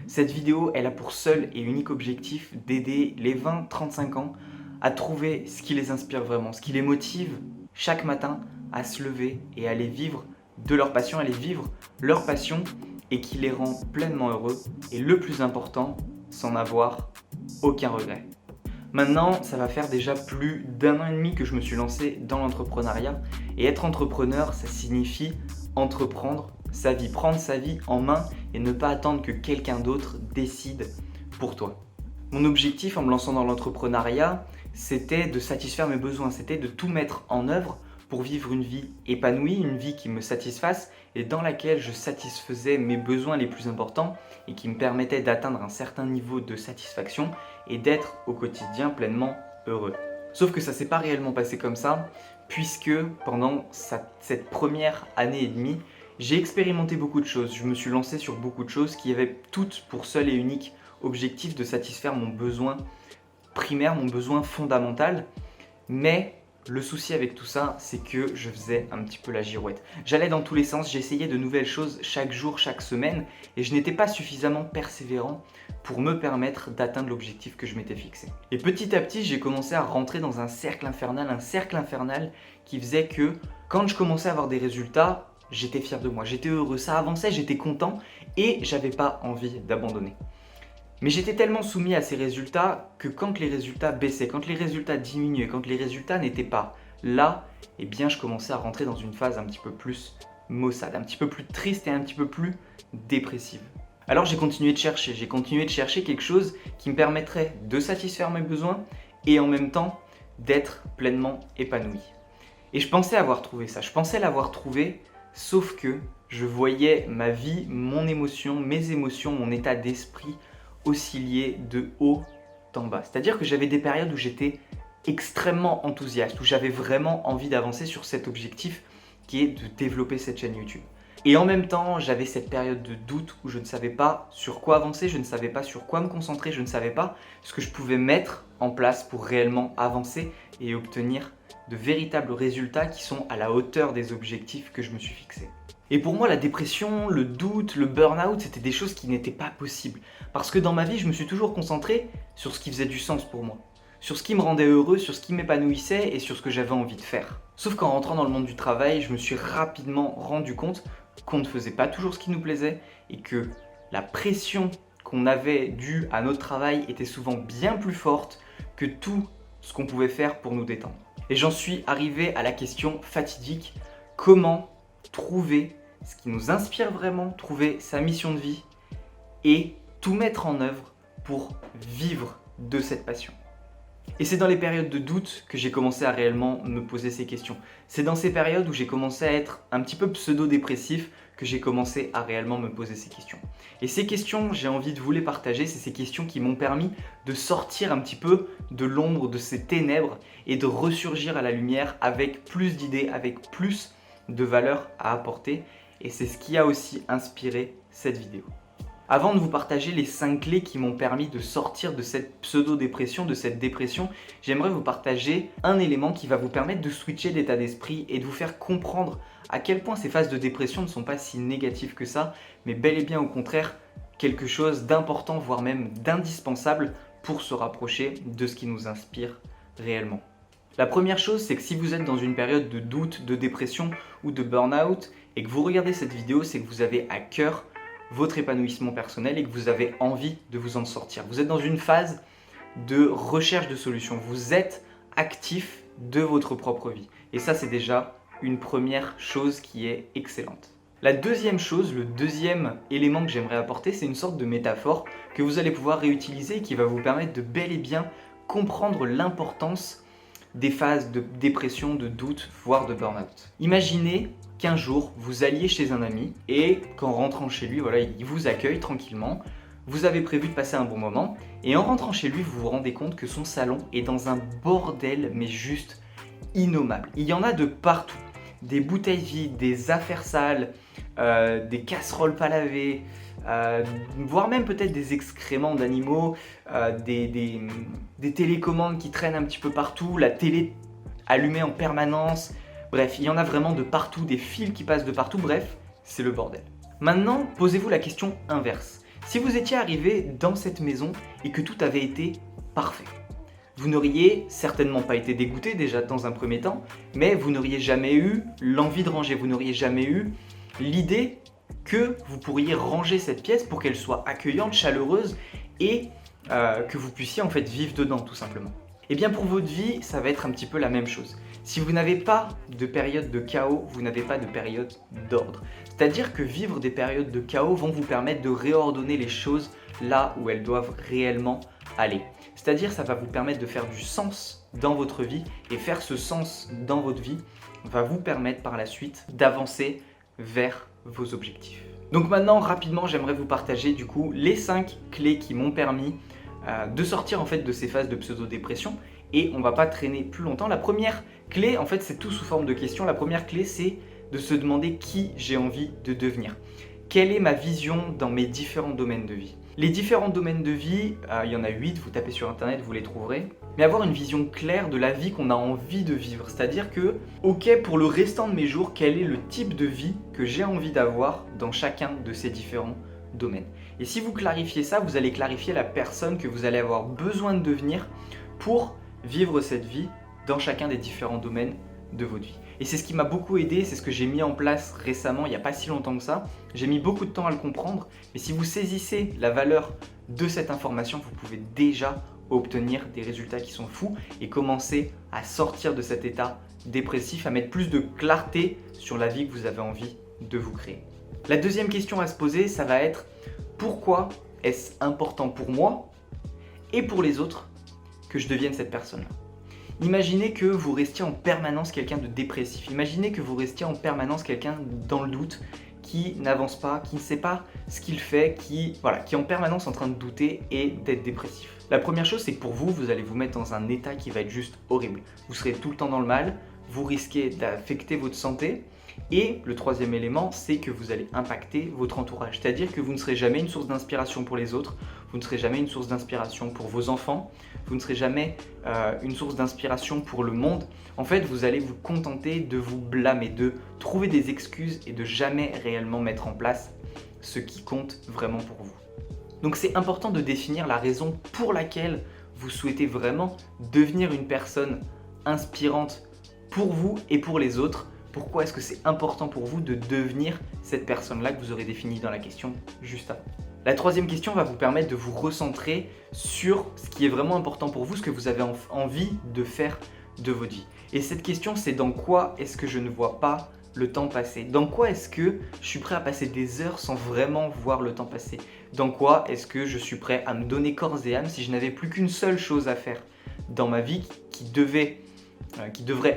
Cette vidéo, elle a pour seul et unique objectif d'aider les 20-35 ans à trouver ce qui les inspire vraiment, ce qui les motive chaque matin à se lever et à aller vivre de leur passion, à aller vivre leur passion et qui les rend pleinement heureux et le plus important, sans avoir aucun regret. Maintenant, ça va faire déjà plus d'1 an et demi que je me suis lancé dans l'entrepreneuriat et être entrepreneur, ça signifie entreprendre sa vie, prendre sa vie en main et ne pas attendre que quelqu'un d'autre décide pour toi. Mon objectif en me lançant dans l'entrepreneuriat, c'était de satisfaire mes besoins, c'était de tout mettre en œuvre pour vivre une vie épanouie, une vie qui me satisfasse et dans laquelle je satisfaisais mes besoins les plus importants et qui me permettait d'atteindre un certain niveau de satisfaction et d'être au quotidien pleinement heureux. Sauf que ça s'est pas réellement passé comme ça, puisque pendant cette première année et demie, j'ai expérimenté beaucoup de choses, je me suis lancé sur beaucoup de choses qui avaient toutes pour seul et unique objectif de satisfaire mon besoin primaire, mon besoin fondamental, mais le souci avec tout ça, c'est que je faisais un petit peu la girouette. J'allais dans tous les sens, j'essayais de nouvelles choses chaque jour, chaque semaine, et je n'étais pas suffisamment persévérant pour me permettre d'atteindre l'objectif que je m'étais fixé. Et petit à petit, j'ai commencé à rentrer dans un cercle infernal qui faisait que quand je commençais à avoir des résultats, j'étais fier de moi, j'étais heureux, ça avançait, j'étais content et j'avais pas envie d'abandonner. Mais j'étais tellement soumis à ces résultats que quand les résultats baissaient, quand les résultats diminuaient, quand les résultats n'étaient pas là, eh bien je commençais à rentrer dans une phase un petit peu plus maussade, un petit peu plus triste et un petit peu plus dépressive. Alors j'ai continué de chercher quelque chose qui me permettrait de satisfaire mes besoins et en même temps d'être pleinement épanoui. Et je pensais avoir trouvé ça, je pensais l'avoir trouvé, sauf que je voyais ma vie, mon émotion, mes émotions, mon état d'esprit osciller de haut en bas. C'est-à-dire que j'avais des périodes où j'étais extrêmement enthousiaste, où j'avais vraiment envie d'avancer sur cet objectif qui est de développer cette chaîne YouTube. Et en même temps, j'avais cette période de doute où je ne savais pas sur quoi avancer, je ne savais pas sur quoi me concentrer, je ne savais pas ce que je pouvais mettre en place pour réellement avancer et obtenir de véritables résultats qui sont à la hauteur des objectifs que je me suis fixés. Et pour moi, la dépression, le doute, le burn-out, c'était des choses qui n'étaient pas possibles. Parce que dans ma vie, je me suis toujours concentré sur ce qui faisait du sens pour moi, sur ce qui me rendait heureux, sur ce qui m'épanouissait et sur ce que j'avais envie de faire. Sauf qu'en rentrant dans le monde du travail, je me suis rapidement rendu compte qu'on ne faisait pas toujours ce qui nous plaisait et que la pression qu'on avait due à notre travail était souvent bien plus forte que tout ce qu'on pouvait faire pour nous détendre. Et j'en suis arrivé à la question fatidique, comment trouver ce qui nous inspire vraiment, trouver sa mission de vie et tout mettre en œuvre pour vivre de cette passion. Et c'est dans les périodes de doute que j'ai commencé à réellement me poser ces questions. C'est dans ces périodes où j'ai commencé à être un petit peu pseudo-dépressif que j'ai commencé à réellement me poser ces questions. Et ces questions, j'ai envie de vous les partager, c'est ces questions qui m'ont permis de sortir un petit peu de l'ombre, de ces ténèbres et de ressurgir à la lumière avec plus d'idées, avec plus de valeur à apporter. Et c'est ce qui a aussi inspiré cette vidéo. Avant de vous partager les 5 clés qui m'ont permis de sortir de cette pseudo-dépression, de cette dépression, j'aimerais vous partager un élément qui va vous permettre de switcher d'état d'esprit et de vous faire comprendre à quel point ces phases de dépression ne sont pas si négatives que ça, mais bel et bien au contraire quelque chose d'important, voire même d'indispensable pour se rapprocher de ce qui nous inspire réellement. La première chose, c'est que si vous êtes dans une période de doute, de dépression ou de burn-out et que vous regardez cette vidéo, c'est que vous avez à cœur votre épanouissement personnel et que vous avez envie de vous en sortir. Vous êtes dans une phase de recherche de solutions. Vous êtes actif de votre propre vie. Et ça, c'est déjà une première chose qui est excellente. La deuxième chose, le deuxième élément que j'aimerais apporter, c'est une sorte de métaphore que vous allez pouvoir réutiliser et qui va vous permettre de bel et bien comprendre l'importance des phases de dépression, de doute, voire de burn-out. Imaginez qu'un jour, vous alliez chez un ami et qu'en rentrant chez lui, voilà, il vous accueille tranquillement, vous avez prévu de passer un bon moment et en rentrant chez lui, vous vous rendez compte que son salon est dans un bordel mais juste innommable. Il y en a de partout, des bouteilles vides, des affaires sales, des casseroles pas lavées, voire même peut-être des excréments d'animaux, des télécommandes qui traînent un petit peu partout, la télé allumée en permanence. Bref, il y en a vraiment de partout, des fils qui passent de partout, bref, c'est le bordel. Maintenant, posez-vous la question inverse. Si vous étiez arrivé dans cette maison et que tout avait été parfait, vous n'auriez certainement pas été dégoûté déjà dans un premier temps, mais vous n'auriez jamais eu l'envie de ranger, vous n'auriez jamais eu l'idée que vous pourriez ranger cette pièce pour qu'elle soit accueillante, chaleureuse et que vous puissiez en fait vivre dedans tout simplement. Et bien pour votre vie, ça va être un petit peu la même chose. Si vous n'avez pas de période de chaos, vous n'avez pas de période d'ordre. C'est-à-dire que vivre des périodes de chaos vont vous permettre de réordonner les choses là où elles doivent réellement aller. C'est-à-dire ça va vous permettre de faire du sens dans votre vie et faire ce sens dans votre vie va vous permettre par la suite d'avancer vers vos objectifs. Donc maintenant rapidement j'aimerais vous partager du coup les 5 clés qui m'ont permis de sortir en fait de ces phases de pseudo-dépression et on va pas traîner plus longtemps. La première clé en fait c'est tout sous forme de questions. La première clé c'est de se demander qui j'ai envie de devenir. Quelle est ma vision dans mes différents domaines de vie? Les différents domaines de vie, il y en a 8, vous tapez sur internet, vous les trouverez. Mais avoir une vision claire de la vie qu'on a envie de vivre. C'est-à-dire que, ok, pour le restant de mes jours, quel est le type de vie que j'ai envie d'avoir dans chacun de ces différents domaines. Et si vous clarifiez ça, vous allez clarifier la personne que vous allez avoir besoin de devenir pour vivre cette vie dans chacun des différents domaines de votre vie. Et c'est ce qui m'a beaucoup aidé, c'est ce que j'ai mis en place récemment, il n'y a pas si longtemps que ça. J'ai mis beaucoup de temps à le comprendre, mais si vous saisissez la valeur de cette information, vous pouvez déjà obtenir des résultats qui sont fous et commencer à sortir de cet état dépressif, à mettre plus de clarté sur la vie que vous avez envie de vous créer. La deuxième question à se poser, ça va être pourquoi est-ce important pour moi et pour les autres que je devienne cette personne-là? Imaginez que vous restiez en permanence quelqu'un de dépressif. Imaginez que vous restiez en permanence quelqu'un dans le doute, qui n'avance pas, qui ne sait pas ce qu'il fait, qui est en permanence en train de douter et d'être dépressif. La première chose, c'est que pour vous, vous allez vous mettre dans un état qui va être juste horrible. Vous serez tout le temps dans le mal, vous risquez d'affecter votre santé. Et le troisième élément, c'est que vous allez impacter votre entourage. C'est-à-dire que vous ne serez jamais une source d'inspiration pour les autres, vous ne serez jamais une source d'inspiration pour vos enfants, vous ne serez jamais une source d'inspiration pour le monde. En fait, vous allez vous contenter de vous blâmer, de trouver des excuses et de jamais réellement mettre en place ce qui compte vraiment pour vous. Donc c'est important de définir la raison pour laquelle vous souhaitez vraiment devenir une personne inspirante pour vous et pour les autres. Pourquoi est-ce que c'est important pour vous de devenir cette personne-là que vous aurez définie dans la question juste avant? La troisième question va vous permettre de vous recentrer sur ce qui est vraiment important pour vous, ce que vous avez envie de faire de votre vie. Et cette question, c'est dans quoi est-ce que je ne vois pas le temps passer? Dans quoi est-ce que je suis prêt à passer des heures sans vraiment voir le temps passer? Dans quoi est-ce que je suis prêt à me donner corps et âme si je n'avais plus qu'une seule chose à faire dans ma vie qui devrait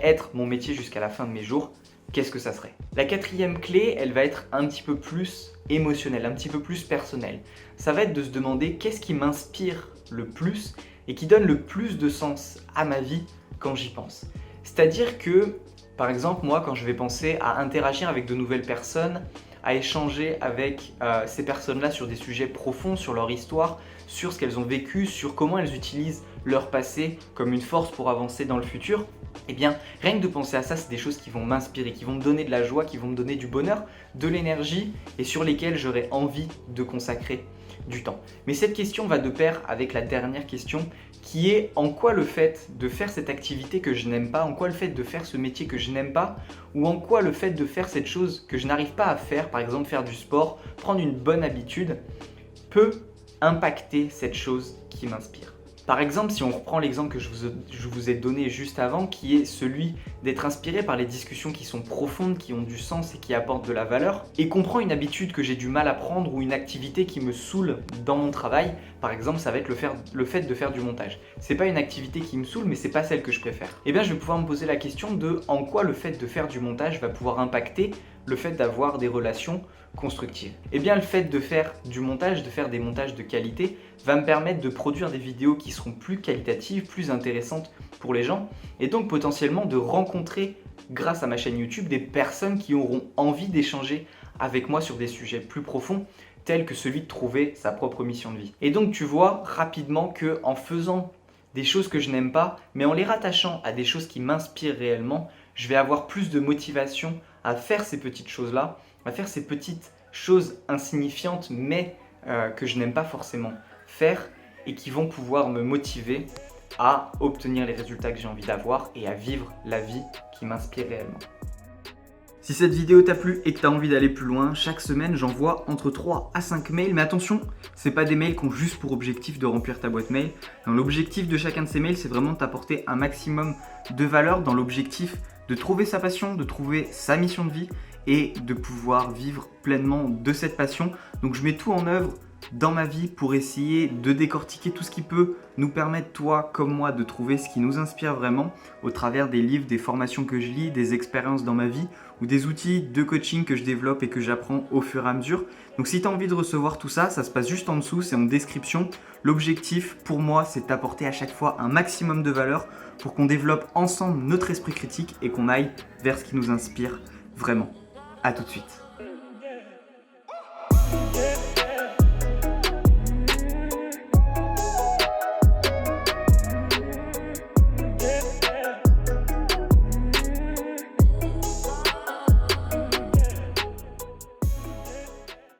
être mon métier jusqu'à la fin de mes jours? Qu'est-ce que ça serait? La quatrième clé, elle va être un petit peu plus émotionnelle, un petit peu plus personnelle. Ça va être de se demander qu'est-ce qui m'inspire le plus et qui donne le plus de sens à ma vie quand j'y pense. C'est-à-dire que, par exemple, moi, quand je vais penser à interagir avec de nouvelles personnes, à échanger avec ces personnes-là sur des sujets profonds, sur leur histoire, sur ce qu'elles ont vécu, sur comment elles utilisent leur passé comme une force pour avancer dans le futur, eh bien, rien que de penser à ça, c'est des choses qui vont m'inspirer, qui vont me donner de la joie, qui vont me donner du bonheur, de l'énergie et sur lesquelles j'aurai envie de consacrer du temps. Mais cette question va de pair avec la dernière question qui est en quoi le fait de faire cette activité que je n'aime pas, en quoi le fait de faire ce métier que je n'aime pas, ou en quoi le fait de faire cette chose que je n'arrive pas à faire, par exemple faire du sport, prendre une bonne habitude, peut impacter cette chose qui m'inspire. Par exemple, si on reprend l'exemple que je vous ai donné juste avant, qui est celui d'être inspiré par les discussions qui sont profondes, qui ont du sens et qui apportent de la valeur, et qu'on prend une habitude que j'ai du mal à prendre ou une activité qui me saoule dans mon travail, par exemple, ça va être le fait de faire du montage. C'est pas une activité qui me saoule, mais c'est pas celle que je préfère. Et bien, je vais pouvoir me poser la question de en quoi le fait de faire du montage va pouvoir impacter le fait d'avoir des relations constructives. Et bien, le fait de faire du montage, de faire des montages de qualité, va me permettre de produire des vidéos qui seront plus qualitatives, plus intéressantes pour les gens, et donc potentiellement de rencontrer, grâce à ma chaîne YouTube, des personnes qui auront envie d'échanger avec moi sur des sujets plus profonds, tels que celui de trouver sa propre mission de vie. Et donc tu vois rapidement que en faisant des choses que je n'aime pas, mais en les rattachant à des choses qui m'inspirent réellement, je vais avoir plus de motivation à faire ces petites choses-là, à faire ces petites choses insignifiantes mais que je n'aime pas forcément faire et qui vont pouvoir me motiver à obtenir les résultats que j'ai envie d'avoir et à vivre la vie qui m'inspire réellement. Si cette vidéo t'a plu et que tu as envie d'aller plus loin, chaque semaine j'envoie entre 3 à 5 mails, mais attention, c'est pas des mails qui ont juste pour objectif de remplir ta boîte mail. Dans l'objectif de chacun de ces mails, c'est vraiment de t'apporter un maximum de valeur dans l'objectif de trouver sa passion, de trouver sa mission de vie et de pouvoir vivre pleinement de cette passion. Donc je mets tout en œuvre dans ma vie pour essayer de décortiquer tout ce qui peut nous permettre, toi comme moi, de trouver ce qui nous inspire vraiment au travers des livres, des formations que je lis, des expériences dans ma vie ou des outils de coaching que je développe et que j'apprends au fur et à mesure. Donc si tu as envie de recevoir tout ça, ça se passe juste en dessous, c'est en description. L'objectif pour moi, c'est d'apporter à chaque fois un maximum de valeur pour qu'on développe ensemble notre esprit critique et qu'on aille vers ce qui nous inspire vraiment. À tout de suite.